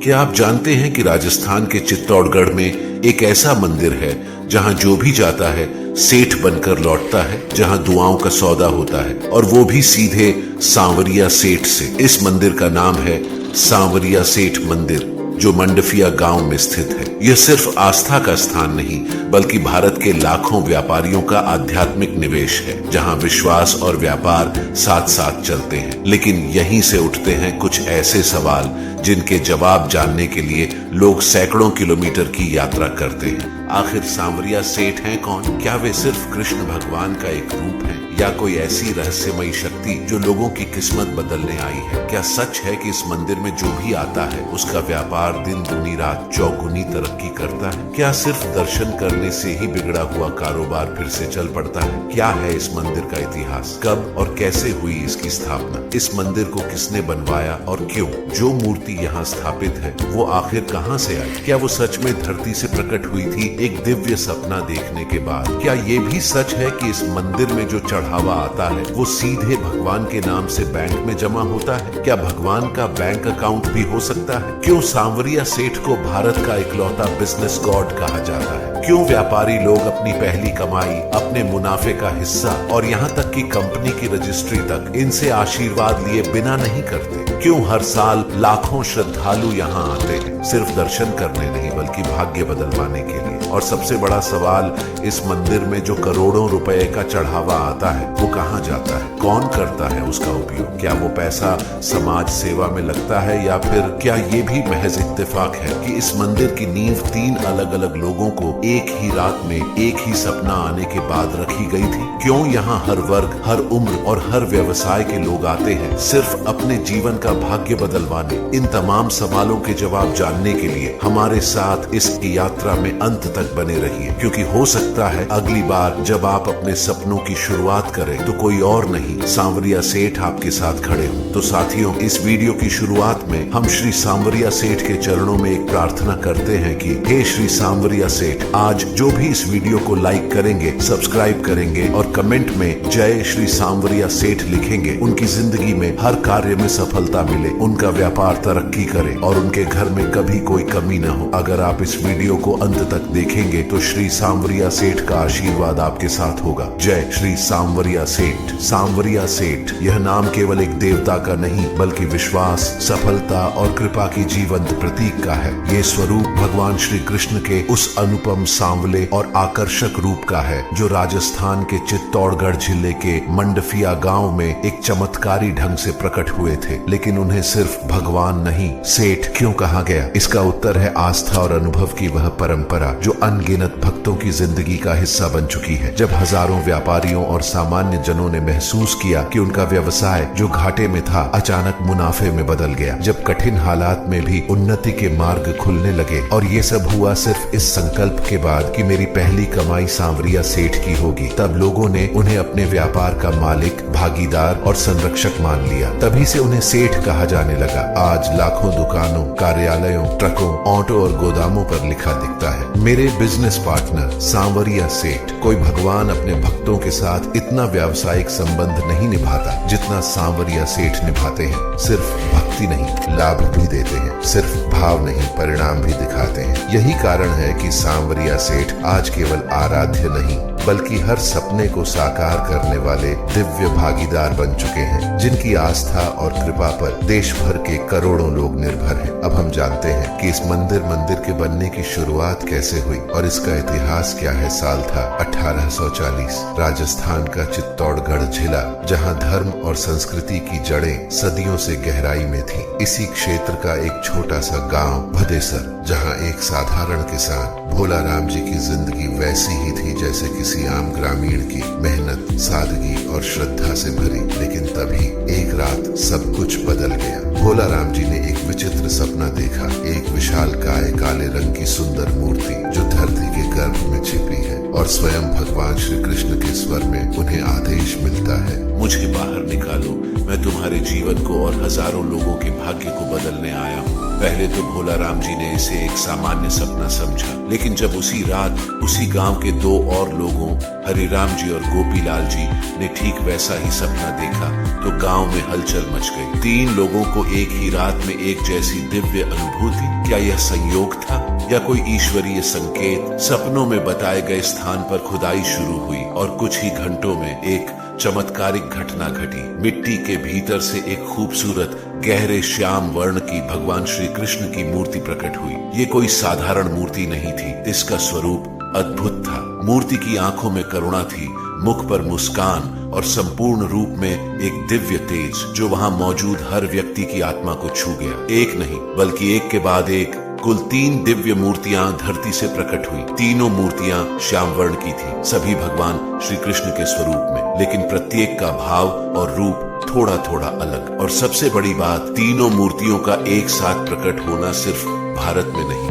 क्या आप जानते हैं कि राजस्थान के चित्तौड़गढ़ में एक ऐसा मंदिर है जहां जो भी जाता है सेठ बनकर लौटता है, जहां दुआओं का सौदा होता है, और वो भी सीधे सांवरिया सेठ से। इस मंदिर का नाम है सांवरिया सेठ मंदिर, जो मंडफिया गांव में स्थित है। यह सिर्फ आस्था का स्थान नहीं, बल्कि भारत के लाखों व्यापारियों का आध्यात्मिक निवेश है, जहां विश्वास और व्यापार साथ साथ चलते हैं। लेकिन यहीं से उठते हैं कुछ ऐसे सवाल जिनके जवाब जानने के लिए लोग सैकड़ों किलोमीटर की यात्रा करते हैं। आखिर सांवरिया सेठ हैं कौन? क्या वे सिर्फ कृष्ण भगवान का एक रूप है, या कोई ऐसी रहस्यमयी शक्ति जो लोगों की किस्मत बदलने आई है? क्या सच है कि इस मंदिर में जो भी आता है उसका व्यापार दिन दुनी रात चौगुनी तरक्की करता है? क्या सिर्फ दर्शन करने से ही बिगड़ा हुआ कारोबार फिर से चल पड़ता है? क्या है इस मंदिर का इतिहास? कब और कैसे हुई इसकी स्थापना? इस मंदिर को किसने बनवाया और क्यों? जो मूर्ति यहाँ स्थापित है वो आखिर कहाँ से आई? क्या वो सच में धरती से प्रकट हुई थी एक दिव्य सपना देखने के बाद? क्या ये भी सच है कि इस मंदिर में जो चढ़ावा आता है वो सीधे भगवान के नाम से बैंक में जमा होता है? क्या भगवान का बैंक अकाउंट भी हो सकता है? क्यों सांवरिया सेठ को भारत का इकलौता बिजनेस गॉड कहा जाता है? क्यों व्यापारी लोग अपनी पहली कमाई, अपने मुनाफे का हिस्सा और यहाँ तक कि कंपनी की रजिस्ट्री तक इनसे आशीर्वाद लिए बिना नहीं करते? क्यों हर साल लाखों श्रद्धालु यहाँ आते हैं, सिर्फ दर्शन करने नहीं बल्कि भाग्य बदलवाने के लिए? और सबसे बड़ा सवाल, इस मंदिर में जो करोड़ों रुपए का चढ़ावा आता है वो कहाँ जाता है? कौन करता है उसका उपयोग? क्या वो पैसा समाज सेवा में लगता है, या फिर क्या ये भी महज इत्तेफाक है कि इस मंदिर की नींव 3 अलग अलग लोगों को एक ही रात में एक ही सपना आने के बाद रखी गई थी? क्यों यहाँ हर वर्ग, हर उम्र और हर व्यवसाय के लोग आते हैं सिर्फ अपने जीवन का भाग्य बदलवाने? इन तमाम सवालों के जवाब जानने के लिए हमारे साथ इस यात्रा में अंत तक बने रहिए, क्योंकि हो सकता है अगली बार जब आप अपने सपनों की शुरुआत करें तो कोई और नहीं, सांवरिया सेठ आपके साथ खड़े हो। तो साथियों, इस वीडियो की शुरुआत में हम श्री सांवरिया सेठ के चरणों में एक प्रार्थना करते हैं कि हे श्री सांवरिया सेठ, आज जो भी इस वीडियो को लाइक करेंगे, सब्सक्राइब करेंगे और कमेंट में जय श्री सांवरिया सेठ लिखेंगे, उनकी जिंदगी में हर कार्य में सफलता मिले, उनका व्यापार तरक्की करे और उनके घर में कभी कोई कमी न हो। अगर आप इस वीडियो को अंत तक देखेंगे तो श्री सांवरिया सेठ का आशीर्वाद आपके साथ होगा। जय श्री सांवरिया सेठ। सांवरिया सेठ यह नाम केवल एक देवता का नहीं बल्कि विश्वास, सफलता और कृपा की जीवंत प्रतीक का है। ये स्वरूप भगवान श्री कृष्ण के उस अनुपम सांवले और आकर्षक रूप का है जो राजस्थान के चित्तौड़गढ़ जिले के मंडफिया गांव में एक चमत्कारी ढंग से प्रकट हुए थे। लेकिन उन्हें सिर्फ भगवान नहीं, सेठ क्यों कहा गया? इसका उत्तर है आस्था और अनुभव की वह परंपरा जो अनगिनत भक्तों की जिंदगी का हिस्सा बन चुकी है। जब हजारों व्यापारियों और सामान्य जनों ने महसूस किया कि उनका व्यवसाय जो घाटे में था अचानक मुनाफे में बदल गया, जब कठिन हालात में भी उन्नति के मार्ग खुलने लगे, और ये सब हुआ सिर्फ इस संकल्प के बाद कि मेरी पहली कमाई सांवरिया सेठ की होगी, तब लोगों ने उन्हें अपने व्यापार का मालिक, भागीदार और संरक्षक मान लिया। तभी से उन्हें सेठ कहा जाने लगा। आज लाखों दुकानों, कार्यालयों, ट्रकों, ऑटो और गोदामों पर लिखा दिखता है, मेरे बिजनेस पार्टनर सांवरिया सेठ। कोई भगवान अपने भक्तों के साथ इतना व्यावसायिक संबंध नहीं निभाता जितना सांवरिया सेठ निभाते हैं। सिर्फ भक्ति नहीं, लाभ भी देते हैं, सिर्फ भाव नहीं, परिणाम भी दिखाते हैं। यही कारण है कि सांवरिया सेठ आज केवल आराध्य नहीं बल्कि हर सपने को साकार करने वाले दिव्य भागीदार बन चुके हैं, जिनकी आस्था और कृपा पर देश भर के करोड़ों लोग निर्भर हैं। अब हम जानते हैं कि इस मंदिर के बनने की शुरुआत कैसे हुई और इसका इतिहास क्या है। साल था 1840। राजस्थान का चित्तौड़गढ़ जिला, जहां धर्म और संस्कृति की जड़ें सदियों से गहराई में थी। इसी क्षेत्र का एक छोटा सा गांव भदेसर, जहां एक साधारण किसान भोला राम जी की जिंदगी वैसी ही थी जैसे किसी आम ग्रामीण की, मेहनत, सादगी और श्रद्धा से भरी। लेकिन तभी एक रात सब कुछ बदल गया। भोला राम जी ने एक विचित्र सपना देखा, एक विशालकाय काले रंग की सुंदर मूर्ति जो धरती के गर्भ में छिपी है, और स्वयं भगवान श्री कृष्ण के स्वर में उन्हें आदेश मिलता है, मुझे बाहर निकालो, मैं तुम्हारे जीवन को और हजारों लोगों के भाग्य को बदलने आया हूँ। पहले तो भोला राम जी ने इसे एक सामान्य सपना समझा, लेकिन जब उसी रात उसी गांव के दो और लोगों हरिराम जी और गोपीलाल जी ने ठीक वैसा ही सपना देखा तो गांव में हलचल मच गई। 3 लोगों को एक ही रात में एक जैसी दिव्य अनुभूति, क्या यह संयोग था या कोई ईश्वरीय संकेत? सपनों में बताए गए स्थान पर खुदाई शुरू हुई और कुछ ही घंटों में एक चमत्कारिक घटना घटी। मिट्टी के भीतर से एक खूबसूरत गहरे श्याम वर्ण की भगवान श्री कृष्ण की मूर्ति प्रकट हुई। ये कोई साधारण मूर्ति नहीं थी, इसका स्वरूप अद्भुत था। मूर्ति की आंखों में करुणा थी, मुख पर मुस्कान और संपूर्ण रूप में एक दिव्य तेज जो वहां मौजूद हर व्यक्ति की आत्मा को छू गया। एक नहीं बल्कि एक के बाद एक कुल 3 दिव्य मूर्तियां धरती से प्रकट हुई। तीनों मूर्तियां श्याम वर्ण की थी, सभी भगवान श्री कृष्ण के स्वरूप में, लेकिन प्रत्येक का भाव और रूप थोड़ा थोड़ा अलग। और सबसे बड़ी बात, तीनों मूर्तियों का एक साथ प्रकट होना सिर्फ भारत में नहीं,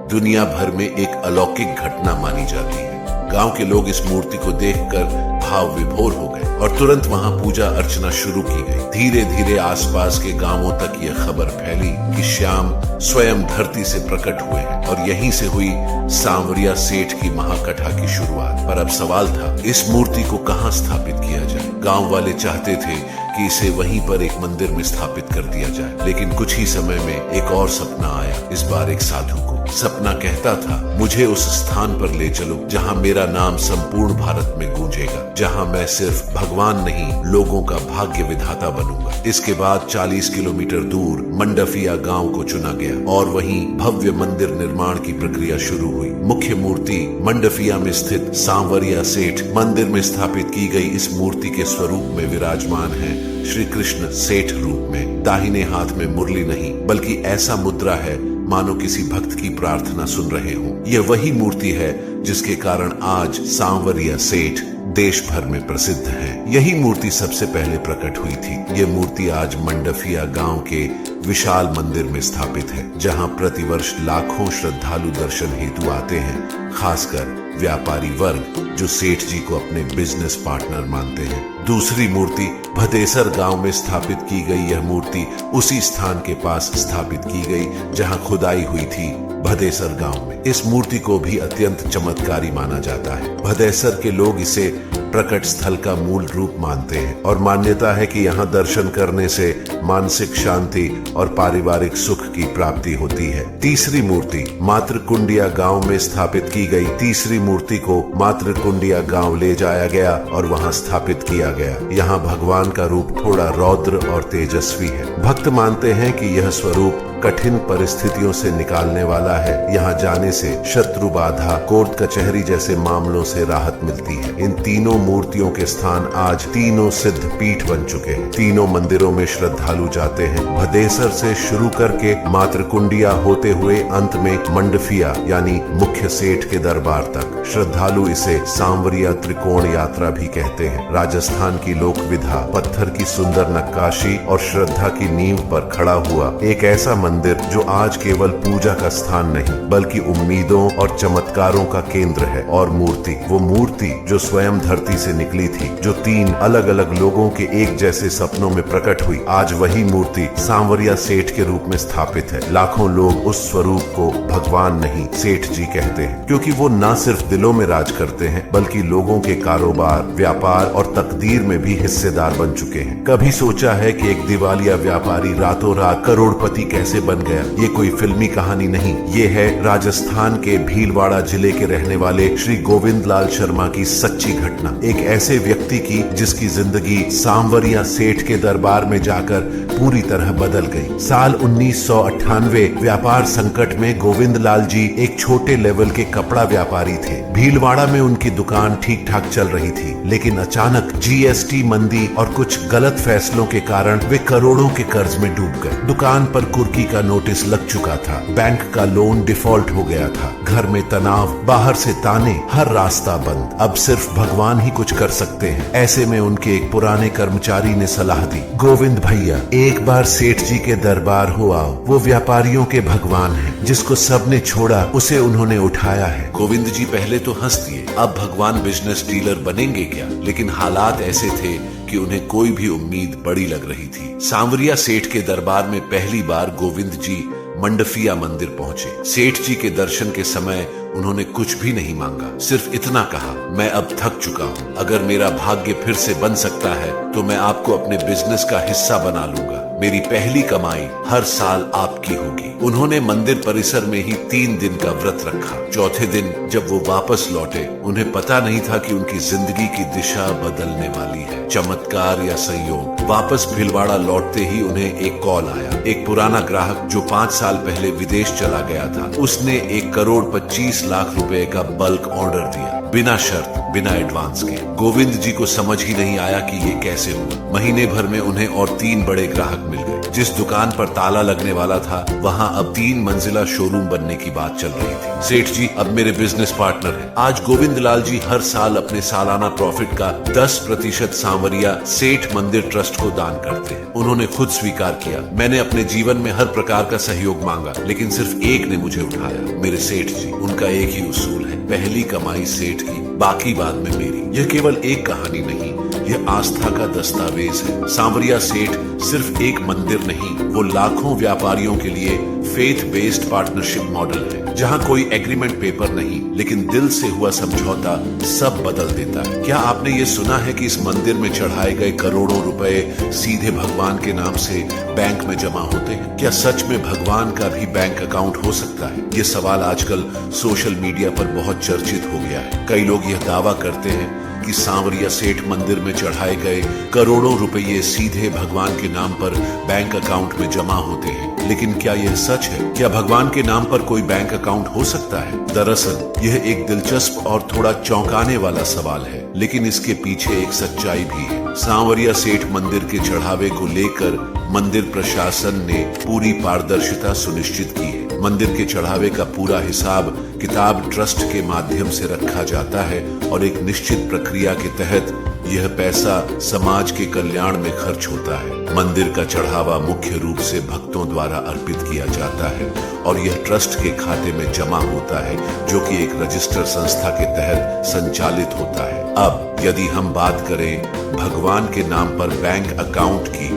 दुनिया भर में एक अलौकिक घटना मानी जाती है। गांव के लोग इस मूर्ति को देखकर भाव विभोर हो गए और तुरंत वहां पूजा अर्चना शुरू की गई। धीरे धीरे आसपास के गांवों तक यह खबर फैली कि श्याम स्वयं धरती से प्रकट हुए हैं और यहीं से हुई सांवरिया सेठ की महाकथा की शुरुआत। पर अब सवाल था, इस मूर्ति को कहां स्थापित किया जाए? गांव वाले चाहते थे कि इसे वहीं पर एक मंदिर में स्थापित कर दिया जाए, लेकिन कुछ ही समय में एक और सपना आया, इस बार एक साधु को। सपना कहता था, मुझे उस स्थान पर ले चलो जहां मेरा नाम संपूर्ण भारत में गूंजेगा, जहां मैं सिर्फ भगवान नहीं लोगों का भाग्य विधाता बनूंगा। इसके बाद 40 किलोमीटर दूर मंडफिया गांव को चुना गया और वहीं भव्य मंदिर निर्माण की प्रक्रिया शुरू हुई। मुख्य मूर्ति मंडफिया में स्थित सांवरिया सेठ मंदिर में स्थापित की गई इस मूर्ति के स्वरूप में विराजमान है श्री कृष्ण सेठ रूप में। दाहिने हाथ में मुरली नहीं बल्कि ऐसा मुद्रा है मानो किसी भक्त की प्रार्थना सुन रहे हो। यह वही मूर्ति है जिसके कारण आज सांवरिया सेठ देश भर में प्रसिद्ध है। यही मूर्ति सबसे पहले प्रकट हुई थी। यह मूर्ति आज मंडफिया गांव के विशाल मंदिर में स्थापित है, जहां प्रतिवर्ष लाखों श्रद्धालु दर्शन हेतु आते हैं, खासकर व्यापारी वर्ग जो सेठ जी को अपने बिजनेस पार्टनर मानते हैं। दूसरी मूर्ति भदेसर गांव में स्थापित की गई। यह मूर्ति उसी स्थान के पास स्थापित की गई जहां खुदाई हुई थी, भदेसर गांव में। इस मूर्ति को भी अत्यंत चमत्कारी माना जाता है। भदेसर के लोग इसे प्रकट स्थल का मूल रूप मानते हैं और मान्यता है कि यहाँ दर्शन करने से मानसिक शांति और पारिवारिक सुख की प्राप्ति होती है। तीसरी मूर्ति मातृकुंडिया गांव में स्थापित की गई। तीसरी मूर्ति को मातृकुंडिया गांव ले जाया गया और वहां स्थापित किया गया। यहाँ भगवान का रूप थोड़ा रौद्र और तेजस्वी है। भक्त मानते हैं कि यह स्वरूप कठिन परिस्थितियों से निकालने वाला है। यहाँ जाने से शत्रु बाधा, कोर्ट कचहरी जैसे मामलों से राहत मिलती है। इन तीनों मूर्तियों के स्थान आज तीनों सिद्ध पीठ बन चुके हैं। तीनों मंदिरों में श्रद्धालु जाते हैं। भदेसर से शुरू करके मातृकुंडिया होते हुए अंत में मंडफिया यानी मुख्य सेठ के दरबार तक। श्रद्धालु इसे सांवरिया त्रिकोण यात्रा भी कहते हैं। राजस्थान की लोक विधा, पत्थर की सुंदर नक्काशी और श्रद्धा की नींव पर खड़ा हुआ एक ऐसा मंदिर जो आज केवल पूजा का स्थान नहीं बल्कि उम्मीदों और चमत्कारों का केंद्र है। और मूर्ति, वो मूर्ति जो स्वयं धरती से निकली थी, जो 3 अलग अलग लोगों के एक जैसे सपनों में प्रकट हुई, आज वही मूर्ति सांवरिया सेठ के रूप में स्थापित है। लाखों लोग उस स्वरूप को भगवान नहीं सेठ जी कहते हैं, क्योंकि वो न सिर्फ दिलों में राज करते हैं बल्कि लोगों के कारोबार, व्यापार और तकदीर में भी हिस्सेदार बन चुके हैं। कभी सोचा है कि एक दिवालिया व्यापारी रातों रात करोड़पति कैसे बन गया? ये कोई फिल्मी कहानी नहीं, ये है राजस्थान के भीलवाड़ा जिले के रहने वाले श्री गोविंद लाल शर्मा की सच्ची घटना। एक ऐसे व्यक्ति की जिसकी जिंदगी सांवरिया सेठ के दरबार में जाकर पूरी तरह बदल गई। साल 1998 व्यापार संकट में गोविंद लाल जी एक छोटे लेवल के कपड़ा व्यापारी थे। भीलवाड़ा में उनकी दुकान ठीक ठाक चल रही थी, लेकिन अचानक जीएसटी मंदी और कुछ गलत फैसलों के कारण वे करोड़ों के कर्ज में डूब गए। दुकान पर कुर्की का नोटिस लग चुका था, बैंक का लोन डिफॉल्ट हो गया था, घर में तनाव, बाहर से ताने, हर रास्ता बंद। अब सिर्फ भगवान ही कुछ कर सकते हैं। ऐसे में उनके एक पुराने कर्मचारी ने सलाह दी, गोविंद भैया एक बार सेठ जी के दरबार हो आओ, वो व्यापारियों के भगवान हैं, जिसको सबने छोड़ा उसे उन्होंने उठाया है। गोविंद जी पहले तो हंस दिए, अब भगवान बिजनेस डीलर बनेंगे क्या? लेकिन हालात ऐसे थे कि उन्हें कोई भी उम्मीद बड़ी लग रही थी। सांवरिया सेठ के दरबार में पहली बार गोविंद जी मंडफिया मंदिर पहुंचे। सेठ जी के दर्शन के समय उन्होंने कुछ भी नहीं मांगा, सिर्फ इतना कहा, मैं अब थक चुका हूँ, अगर मेरा भाग्य फिर से बन सकता है तो मैं आपको अपने बिजनेस का हिस्सा बना लूंगा, मेरी पहली कमाई हर साल आपकी होगी। उन्होंने मंदिर परिसर में ही 3 दिन का व्रत रखा। चौथे दिन जब वो वापस लौटे, उन्हें पता नहीं था कि उनकी जिंदगी की दिशा बदलने वाली है। चमत्कार या संयोग, वापस भीलवाड़ा लौटते ही उन्हें एक कॉल आया। एक पुराना ग्राहक जो 5 साल पहले विदेश चला गया था, उसने 1,25,00,000 रुपए का बल्क ऑर्डर दिया, बिना शर्त, बिना एडवांस के। गोविंद जी को समझ ही नहीं आया कि ये कैसे हुआ। महीने भर में उन्हें और 3 बड़े ग्राहक मिल गए। जिस दुकान पर ताला लगने वाला था, वहां अब 3 मंजिला शोरूम बनने की बात चल रही थी। सेठ जी अब मेरे बिजनेस पार्टनर हैं। आज गोविंद लाल जी हर साल अपने सालाना प्रॉफिट का 10% सांवरिया सेठ मंदिर ट्रस्ट को दान करते हैं। उन्होंने खुद स्वीकार किया, मैंने अपने जीवन में हर प्रकार का सहयोग मांगा, लेकिन सिर्फ एक ने मुझे उठाया, मेरे सेठ जी। उनका एक ही उसूल है, पहली कमाई सेठ की, बाकी बाद में मेरी। यह केवल एक कहानी नहीं, यह आस्था का दस्तावेज है। सांवरिया सेठ सिर्फ एक मंदिर नहीं, वो लाखों व्यापारियों के लिए फेथ बेस्ड पार्टनरशिप मॉडल है, जहां कोई एग्रीमेंट पेपर नहीं, लेकिन दिल से हुआ समझौता सब बदल देता है। क्या आपने ये सुना है कि इस मंदिर में चढ़ाए गए करोड़ों रुपए सीधे भगवान के नाम से बैंक में जमा होते हैं? क्या सच में भगवान का भी बैंक अकाउंट हो सकता है? ये सवाल आजकल सोशल मीडिया पर बहुत चर्चित हो गया है। कई लोग यह दावा करते हैं कि सांवरिया सेठ मंदिर में चढ़ाए गए करोड़ों रुपये सीधे भगवान के नाम पर बैंक अकाउंट में जमा होते हैं, लेकिन क्या यह सच है? क्या भगवान के नाम पर कोई बैंक अकाउंट हो सकता है? दरअसल यह एक दिलचस्प और थोड़ा चौंकाने वाला सवाल है, लेकिन इसके पीछे एक सच्चाई भी है। सांवरिया सेठ मंदिर के चढ़ावे को लेकर मंदिर प्रशासन ने पूरी पारदर्शिता सुनिश्चित की है। मंदिर के चढ़ावे का पूरा हिसाब किताब ट्रस्ट के माध्यम से रखा जाता है और एक निश्चित प्रक्रिया के तहत यह पैसा समाज के कल्याण में खर्च होता है। मंदिर का चढ़ावा मुख्य रूप से भक्तों द्वारा अर्पित किया जाता है और यह ट्रस्ट के खाते में जमा होता है, जो कि एक रजिस्टर संस्था के तहत संचालित होता है। अब यदि हम बात करें भगवान के नाम पर बैंक अकाउंट की,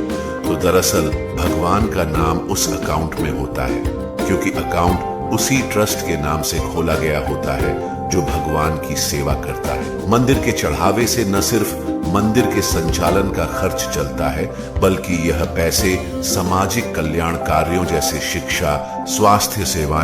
तो दरअसल भगवान का नाम उस अकाउंट में होता है, क्योंकि अकाउंट उसी ट्रस्ट के नाम से खोला गया होता है जो भगवान की सेवा करता है। मंदिर के चढ़ावे से न सिर्फ मंदिर के संचालन का खर्च चलता है, बल्कि यह पैसे सामाजिक कल्याण कार्यों जैसे शिक्षा, स्वास्थ्य सेवाएं